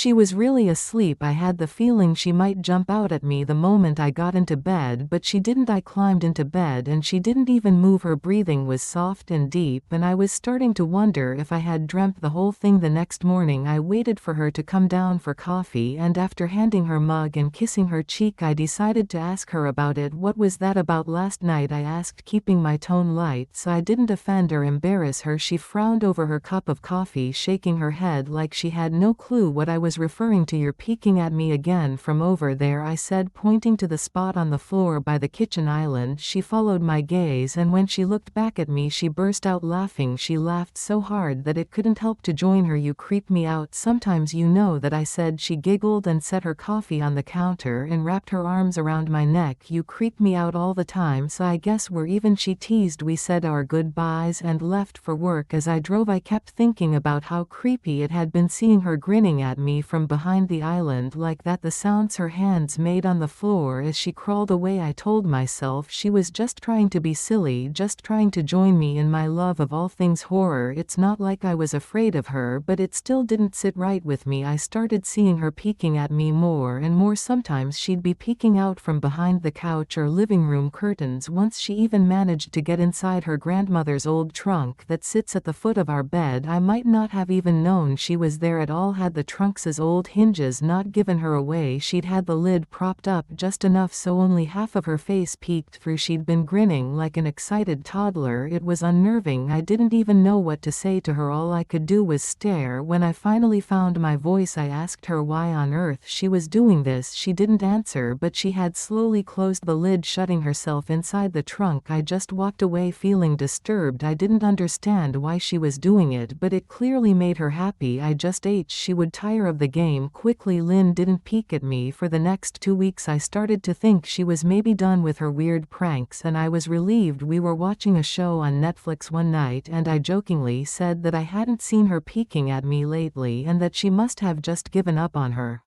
she was really asleep. I had the feeling she might jump out at me the moment I got into bed, but she didn't. I climbed into bed and she didn't even move. Her breathing was soft and deep, and I was starting to wonder if I had dreamt the whole thing. The next morning I waited for her to come down for coffee, and after handing her mug and kissing her cheek I decided to ask her about it. "What was that about last night?" I asked, keeping my tone light so I didn't offend or embarrass her. She frowned over her cup of coffee, shaking her head like she had no clue what I was referring to. "You're peeking at me again from over there," I said, pointing to the spot on the floor by the kitchen island. She followed my gaze, and when she looked back at me she burst out laughing. She laughed so hard that it couldn't help to join her. "You creep me out sometimes, you know that," I said. She giggled and set her coffee on the counter and wrapped her arms around my neck. "You creep me out all the time, so I guess we're even," she teased. We said our goodbyes and left for work. As I drove I kept thinking about how creepy it had been seeing her grinning at me from behind the island like that, the sounds her hands made on the floor as she crawled away. I told myself she was just trying to be silly, just trying to join me in my love of all things horror. It's not like I was afraid of her, but it still didn't sit right with me. I started seeing her peeking at me more and more. Sometimes she'd be peeking out from behind the couch or living room curtains. Once she even managed to get inside her grandmother's old trunk that sits at the foot of our bed. I might not have even known she was there at all had the trunk's old hinges not given her away. She'd had the lid propped up just enough so only half of her face peeked through. She'd been grinning like an excited toddler. It was unnerving. I didn't even know what to say to her. All I could do was stare. When I finally found my voice I asked her why on earth she was doing this. She didn't answer, but she had slowly closed the lid, shutting herself inside the trunk. I just walked away feeling disturbed. I didn't understand why she was doing it, but it clearly made her happy. I just ate. She would tire of the game quickly. Lynn didn't peek at me for the next 2 weeks. I started to think she was maybe done with her weird pranks, and I was relieved. We were watching a show on Netflix one night and I jokingly said that I hadn't seen her peeking at me lately and that she must have just given up on her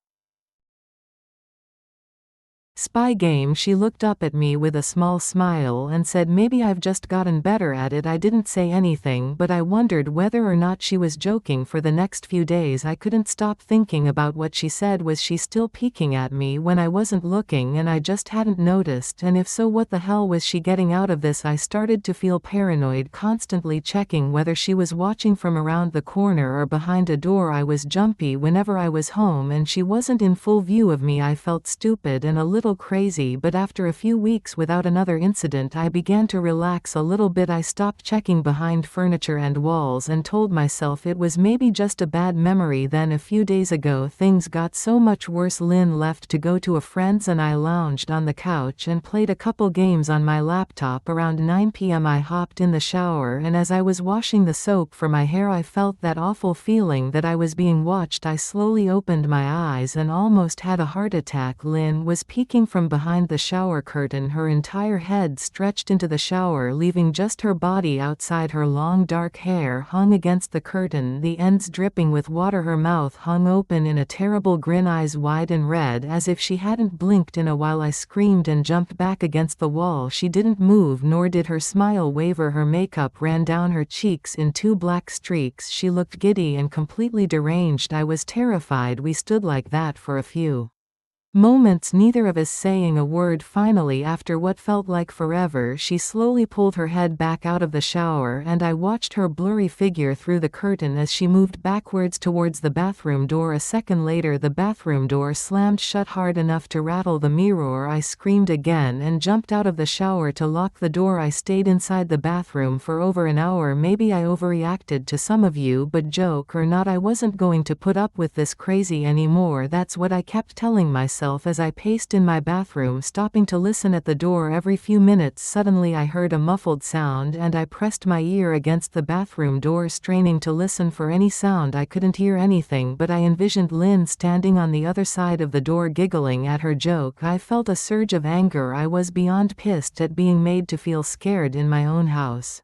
spy game. She looked up at me with a small smile and said, "Maybe I've just gotten better at it." I didn't say anything, but I wondered whether or not she was joking. For the next few days I couldn't stop thinking about what she said. Was she still peeking at me when I wasn't looking and I just hadn't noticed? And if so, what the hell was she getting out of this? I started to feel paranoid, constantly checking whether she was watching from around the corner or behind a door. I was jumpy whenever I was home and she wasn't in full view of me. I felt stupid and a little crazy, but after a few weeks without another incident I began to relax a little bit. I stopped checking behind furniture and walls and told myself it was maybe just a bad memory. Then a few days ago things got so much worse. Lynn left to go to a friend's and I lounged on the couch and played a couple games on my laptop. Around 9 p.m. I hopped in the shower, and as I was washing the soap for my hair I felt that awful feeling that I was being watched. I slowly opened my eyes and almost had a heart attack. Lynn was peeking from behind the shower curtain. Her entire head stretched into the shower, leaving just her body outside. Her long dark hair hung against the curtain, the ends dripping with water. Her mouth hung open in a terrible grin, eyes wide and red as if she hadn't blinked in a while. I screamed and jumped back against the wall. She didn't move, nor did her smile waver. Her makeup ran down her cheeks in 2 black streaks. She looked giddy and completely deranged. I was terrified. We stood like that for a few moments, neither of us saying a word. Finally, after what felt like forever, she slowly pulled her head back out of the shower and I watched her blurry figure through the curtain as she moved backwards towards the bathroom door. A second later the bathroom door slammed shut hard enough to rattle the mirror. I screamed again and jumped out of the shower to lock the door. I stayed inside the bathroom for over an hour. Maybe I overreacted to some of you, but joke or not, I wasn't going to put up with this crazy anymore. That's what I kept telling myself as I paced in my bathroom, stopping to listen at the door every few minutes. Suddenly I heard a muffled sound and I pressed my ear against the bathroom door, straining to listen for any sound. I couldn't hear anything, but I envisioned Lynn standing on the other side of the door giggling at her joke. I felt a surge of anger. I was beyond pissed at being made to feel scared in my own house.